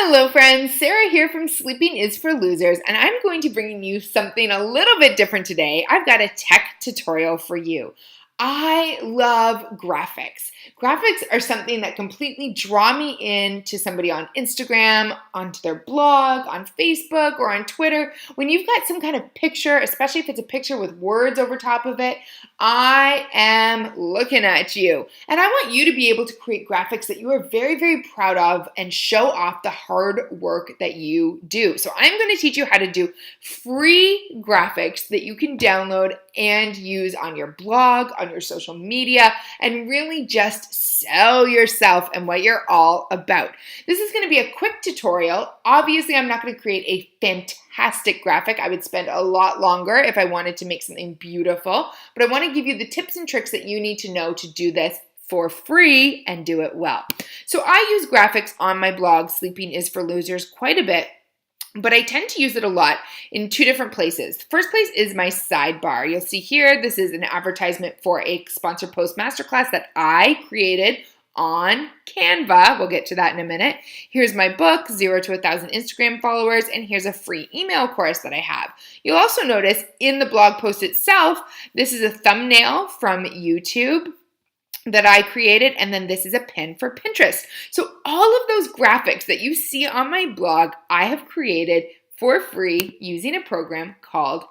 Hello friends, Sarah here from Sleeping is for Losers, and I'm going to bring you something a little bit different today. I've got a tech tutorial for you. I love graphics. Graphics are something that completely draw me in to somebody on Instagram, onto their blog, on Facebook, or on Twitter. When you've got some kind of picture, especially if it's a picture with words over top of it, I am looking at you. And I want you to be able to create graphics that you are very, very proud of and show off the hard work that you do. So I'm going to teach you how to do free graphics that you can download and use on your blog, on your social media, and really just sell yourself and what you're all about. This is going to be a quick tutorial. Obviously, I'm not going to create a fantastic graphic. I would spend a lot longer if I wanted to make something beautiful, but I want to give you the tips and tricks that you need to know to do this for free and do it well. So I use graphics on my blog, Sleeping is for Losers, quite a bit. But I tend to use it a lot in two different places. The first place is my sidebar. You'll see here, this is an advertisement for a sponsored post masterclass that I created on Canva. We'll get to that in a minute. Here's my book, 0 to 1,000 Instagram followers, and here's a free email course that I have. You'll also notice in the blog post itself, this is a thumbnail from YouTube that I created, and then this is a pin for Pinterest. So all of those graphics that you see on my blog, I have created for free using a program called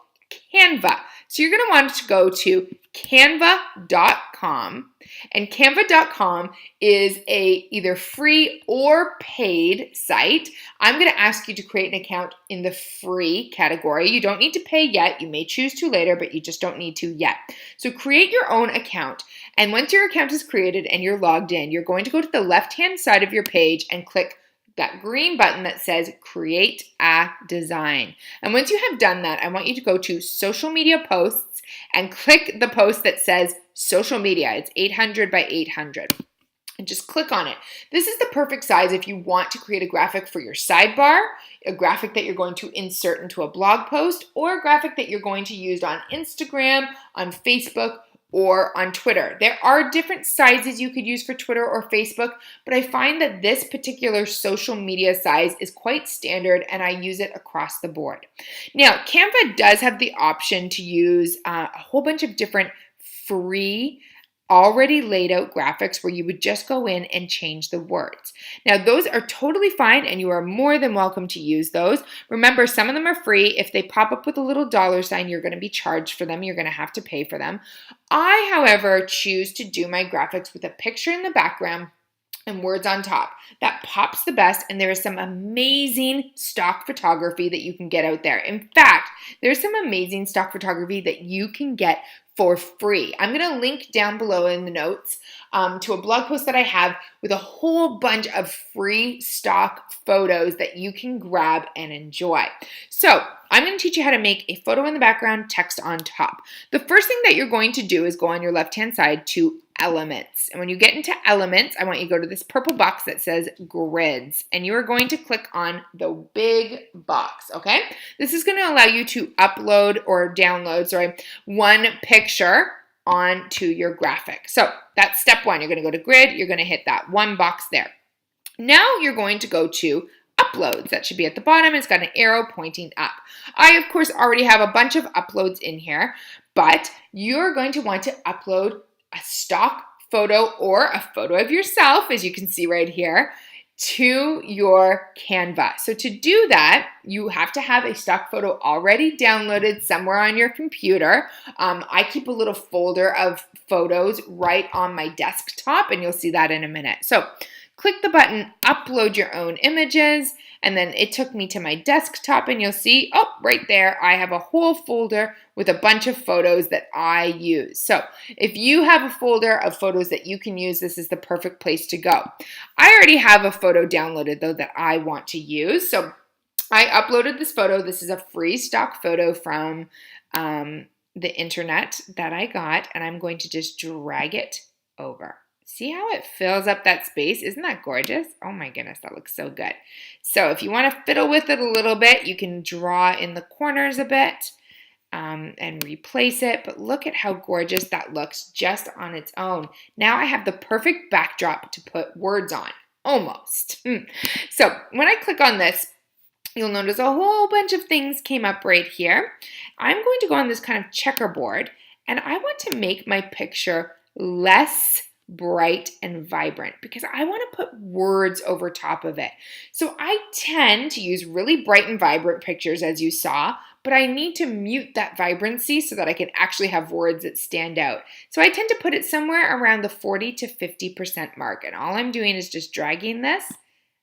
Canva. So you're going to want to go to canva.com, and canva.com is a either free or paid site. I'm going to ask you to create an account in the free category. You don't need to pay yet. You may choose to later, but you just don't need to yet. So create your own account. And once your account is created and you're logged in, you're going to go to the left-hand side of your page and click that green button that says Create a Design. And once you have done that, I want you to go to Social Media Posts and click the post that says Social Media. It's 800 by 800. And just click on it. This is the perfect size if you want to create a graphic for your sidebar, a graphic that you're going to insert into a blog post, or a graphic that you're going to use on Instagram, on Facebook, or on Twitter. There are different sizes you could use for Twitter or Facebook, but I find that this particular social media size is quite standard and I use it across the board. Now, Canva does have the option to use a whole bunch of different free already laid out graphics where you would just go in and change the words. Now, those are totally fine and you are more than welcome to use those. Remember, some of them are free. If they pop up with a little dollar sign, you're going to be charged for them. You're going to have to pay for them. I, however, choose to do my graphics with a picture in the background and words on top. That pops the best, and there is some amazing stock photography that you can get out there. In fact, there's some amazing stock photography that you can get for free. I'm going to link down below in the notes to a blog post that I have with a whole bunch of free stock photos that you can grab and enjoy. So I'm going to teach you how to make a photo in the background, text on top. The first thing that you're going to do is go on your left-hand side to Elements. And when you get into Elements, I want you to go to this purple box that says Grids. And you are going to click on the big box, okay? This is going to allow you to upload or download, one picture onto your graphic. So that's step one. You're going to go to Grid. You're going to hit that one box there. Now you're going to go to Uploads. That should be at the bottom. It's got an arrow pointing up. I, of course, already have a bunch of uploads in here, but you're going to want to upload a stock photo or a photo of yourself, as you can see right here, to your Canva. So to do that, you have to have a stock photo already downloaded somewhere on your computer. I keep a little folder of photos right on my desktop, and you'll see that in a minute. So click the button, Upload Your Own Images, and then it took me to my desktop, and you'll see, oh, right there, I have a whole folder with a bunch of photos that I use. So if you have a folder of photos that you can use, this is the perfect place to go. I already have a photo downloaded, though, that I want to use. So I uploaded this photo. This is a free stock photo from the internet that I got, and I'm going to just drag it over. See how it fills up that space? Isn't that gorgeous? Oh my goodness, that looks so good. So if you want to fiddle with it a little bit, you can draw in the corners a bit and replace it. But look at how gorgeous that looks just on its own. Now I have the perfect backdrop to put words on. almost. So when I click on this, you'll notice a whole bunch of things came up right here. I'm going to go on this kind of checkerboard, and I want to make my picture less bright and vibrant because I want to put words over top of it. So I tend to use really bright and vibrant pictures, as you saw, but I need to mute that vibrancy so that I can actually have words that stand out. So I tend to put it somewhere around the 40 to 50% mark, and all I'm doing is just dragging this.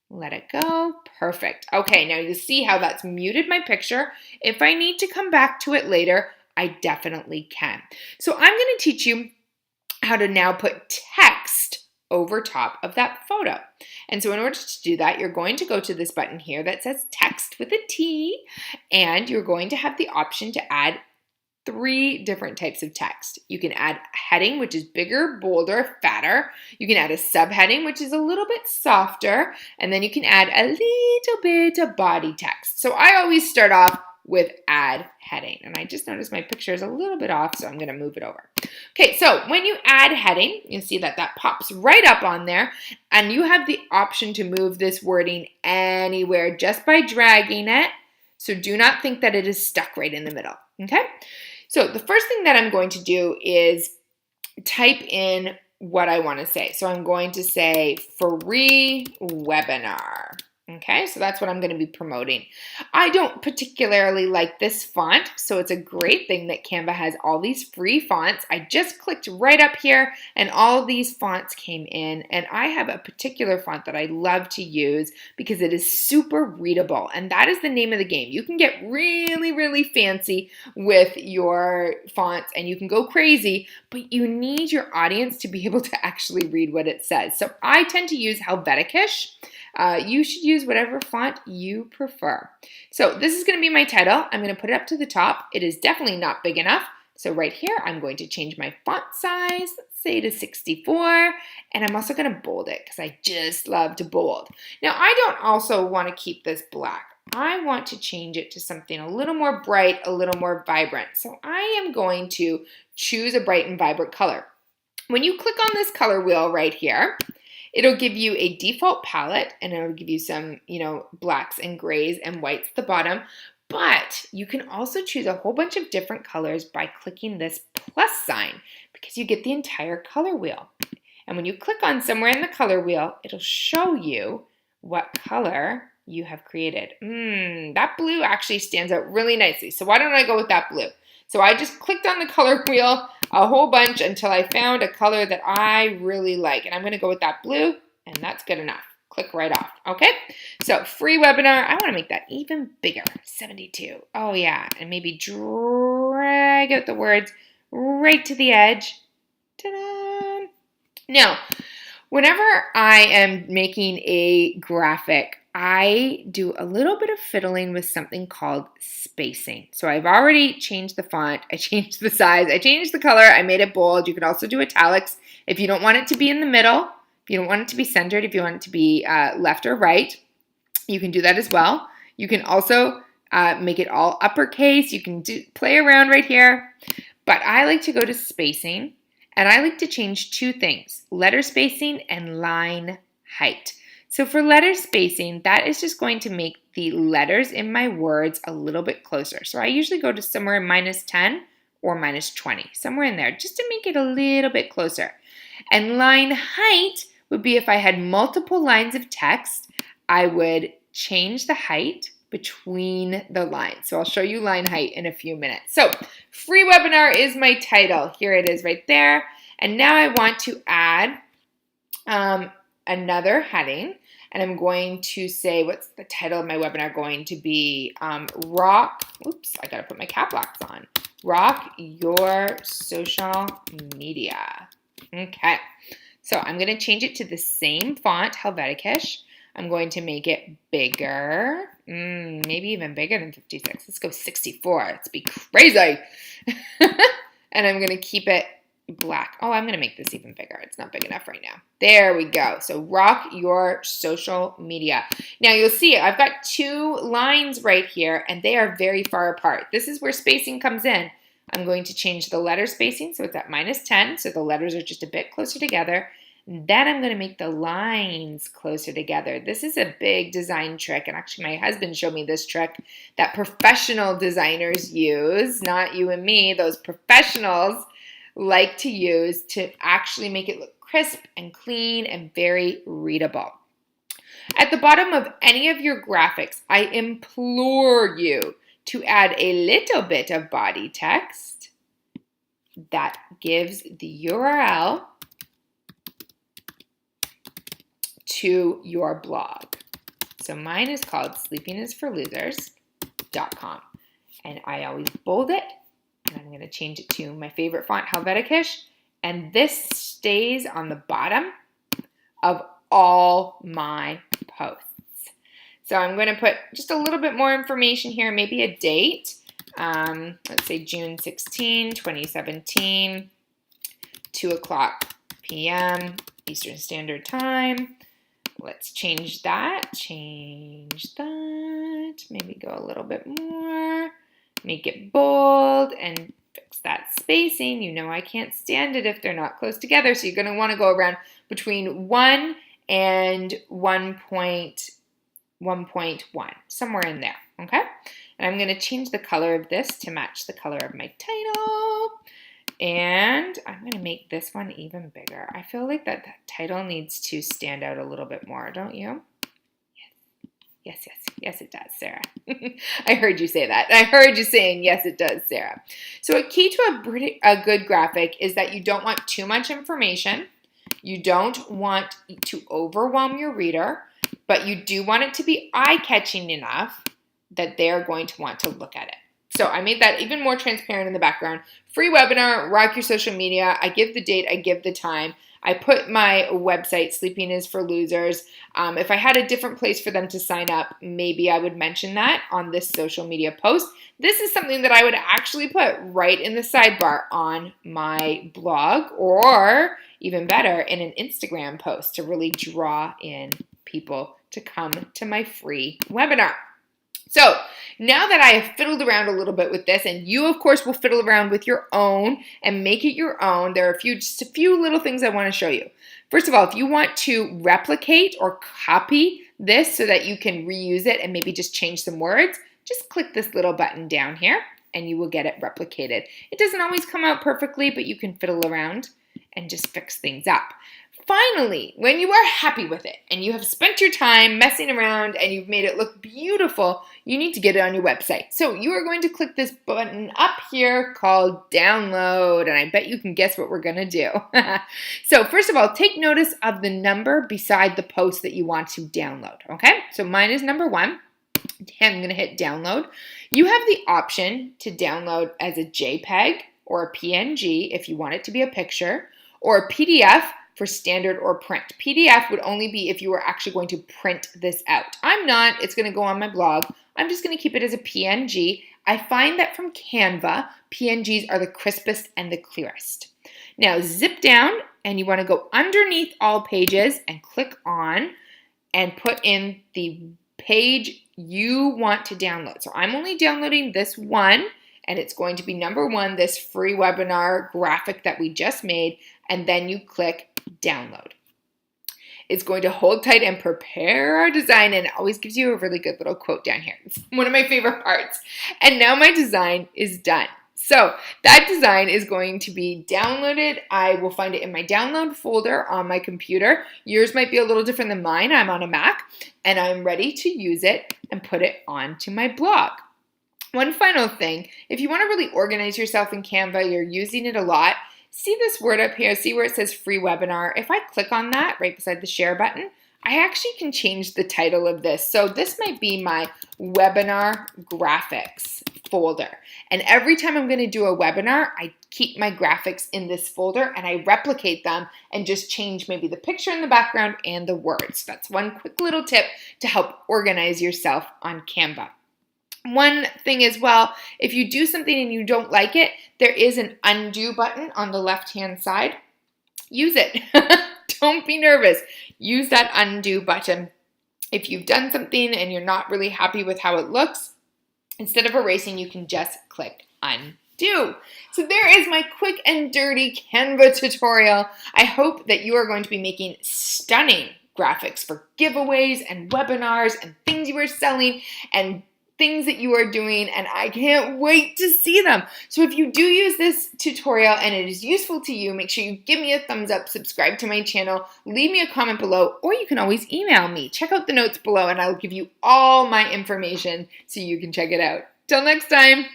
Let it go. Perfect. Okay, now you see how that's muted my picture. If I need to come back to it later, I definitely can. So I'm going to teach you how to now put text over top of that photo. And so in order to do that, you're going to go to this button here that says text with a T, and you're going to have the option to add 3 different types of text. You can add a heading, which is bigger, bolder, fatter. You can add a subheading, which is a little bit softer. And then you can add a little bit of body text. So I always start off with add heading. And I just noticed my picture is a little bit off, so I'm going to move it over. Okay, so when you add heading, you see that that pops right up on there. And you have the option to move this wording anywhere just by dragging it. So do not think that it is stuck right in the middle. Okay? So the first thing that I'm going to do is type in what I want to say. So I'm going to say free webinar. Okay, so that's what I'm going to be promoting. I don't particularly like this font, so it's a great thing that Canva has all these free fonts. I just clicked right up here and all of these fonts came in, and I have a particular font that I love to use because it is super readable, and that is the name of the game. You can get really, really fancy with your fonts and you can go crazy, but you need your audience to be able to actually read what it says. So I tend to use Helvetica. You should use whatever font you prefer. So this is going to be my title. I'm going to put it up to the top. It is definitely not big enough. So right here, I'm going to change my font size, let's say to 64, and I'm also going to bold it because I just love to bold. Now, I don't also want to keep this black. I want to change it to something a little more bright, a little more vibrant. So I am going to choose a bright and vibrant color. When you click on this color wheel right here, it'll give you a default palette, and it'll give you some, blacks and grays and whites at the bottom. But you can also choose a whole bunch of different colors by clicking this plus sign because you get the entire color wheel. And when you click on somewhere in the color wheel, it'll show you what color you have created. That blue actually stands out really nicely. So why don't I go with that blue? So I just clicked on the color wheel a whole bunch until I found a color that I really like. And I'm going to go with that blue, and that's good enough. Click right off. Okay? So free webinar. I want to make that even bigger. 72. Oh, yeah. And maybe drag out the words right to the edge. Ta-da! Now, whenever I am making a graphic, I do a little bit of fiddling with something called spacing. So I've already changed the font, I changed the size, I changed the color, I made it bold. You can also do italics if you don't want it to be in the middle, if you don't want it to be centered, if you want it to be left or right, you can do that as well. You can also make it all uppercase. You can play around right here. But I like to go to spacing, and I like to change 2 things, letter spacing and line height. So for letter spacing, that is just going to make the letters in my words a little bit closer. So I usually go to somewhere -10 or -20, somewhere in there, just to make it a little bit closer. And line height would be if I had multiple lines of text, I would change the height between the lines. So I'll show you line height in a few minutes. So free webinar is my title. Here it is right there. And now I want to add another heading, and I'm going to say, what's the title of my webinar going to be? Rock, oops, I gotta put my cap locks on. Rock your social media. Okay, so I'm gonna change it to the same font, Helvetica. I'm going to make it bigger, maybe even bigger than 56. Let's go 64, let's be crazy. And I'm gonna keep it black. Oh, I'm going to make this even bigger. It's not big enough right now. There we go. So rock your social media. Now you'll see I've got 2 lines right here, and they are very far apart. This is where spacing comes in. I'm going to change the letter spacing so it's at -10, so the letters are just a bit closer together. Then I'm going to make the lines closer together. This is a big design trick, and actually my husband showed me this trick that professional designers use, not you and me, those professionals like to use to actually make it look crisp and clean and very readable. At the bottom of any of your graphics, I implore you to add a little bit of body text that gives the URL to your blog. So mine is called sleepingisforlosers.com, and I always bold it, and I'm going to change it to my favorite font, Helvetikish, and this stays on the bottom of all my posts. So I'm going to put just a little bit more information here, maybe a date. Let's say June 16, 2017, 2 o'clock p.m. Eastern Standard Time. Let's change that, maybe go a little bit more, make it bold, and fix that spacing. You know I can't stand it if they're not close together, so you're going to want to go around between 1 and 1.1, somewhere in there, okay? And I'm going to change the color of this to match the color of my title. And I'm going to make this one even bigger. I feel like that title needs to stand out a little bit more, don't you? Yes, it does, Sarah. I heard you say that. I heard you saying, yes, it does, Sarah. So a key to a good graphic is that you don't want too much information. You don't want to overwhelm your reader, but you do want it to be eye-catching enough that they're going to want to look at it. So I made that even more transparent in the background. Free webinar, rock your social media. I give the date, I give the time. I put my website, Sleeping is for Losers. If I had a different place for them to sign up, maybe I would mention that on this social media post. This is something that I would actually put right in the sidebar on my blog, or even better, in an Instagram post to really draw in people to come to my free webinar. So now that I have fiddled around a little bit with this, and you of course will fiddle around with your own and make it your own, there are just a few little things I want to show you. First of all, if you want to replicate or copy this so that you can reuse it and maybe just change some words, just click this little button down here and you will get it replicated. It doesn't always come out perfectly, but you can fiddle around and just fix things up. Finally, when you are happy with it and you have spent your time messing around and you've made it look beautiful, you need to get it on your website. So you are going to click this button up here called download, and I bet you can guess what we're going to do. So first of all, take notice of the number beside the post that you want to download, okay? So mine is number 1. I'm going to hit download. You have the option to download as a JPEG or a PNG if you want it to be a picture, or a PDF for standard or print. PDF would only be if you were actually going to print this out. I'm not. It's going to go on my blog. I'm just going to keep it as a PNG. I find that from Canva, PNGs are the crispest and the clearest. Now zip down, and you want to go underneath all pages and click on and put in the page you want to download. So I'm only downloading this one, and it's going to be number 1, this free webinar graphic that we just made, and then you click download. It's going to hold tight and prepare our design, and it always gives you a really good little quote down here. It's one of my favorite parts. And now my design is done. So that design is going to be downloaded. I will find it in my download folder on my computer. Yours might be a little different than mine. I'm on a Mac, and I'm ready to use it and put it onto my blog. One final thing, if you want to really organize yourself in Canva, you're using it a lot, see this word up here, see where it says free webinar? If I click on that right beside the share button, I actually can change the title of this. So this might be my webinar graphics folder. And every time I'm going to do a webinar, I keep my graphics in this folder and I replicate them and just change maybe the picture in the background and the words. That's one quick little tip to help organize yourself on Canva. One thing as well, if you do something and you don't like it, there is an undo button on the left-hand side. Use it. Don't be nervous. Use that undo button. If you've done something and you're not really happy with how it looks, instead of erasing, you can just click undo. do. So there is my quick and dirty Canva tutorial. I hope that you are going to be making stunning graphics for giveaways and webinars and things you are selling and things that you are doing, and I can't wait to see them. So if you do use this tutorial and it is useful to you, make sure you give me a thumbs up, subscribe to my channel, leave me a comment below, or you can always email me. Check out the notes below and I'll give you all my information so you can check it out. Till next time.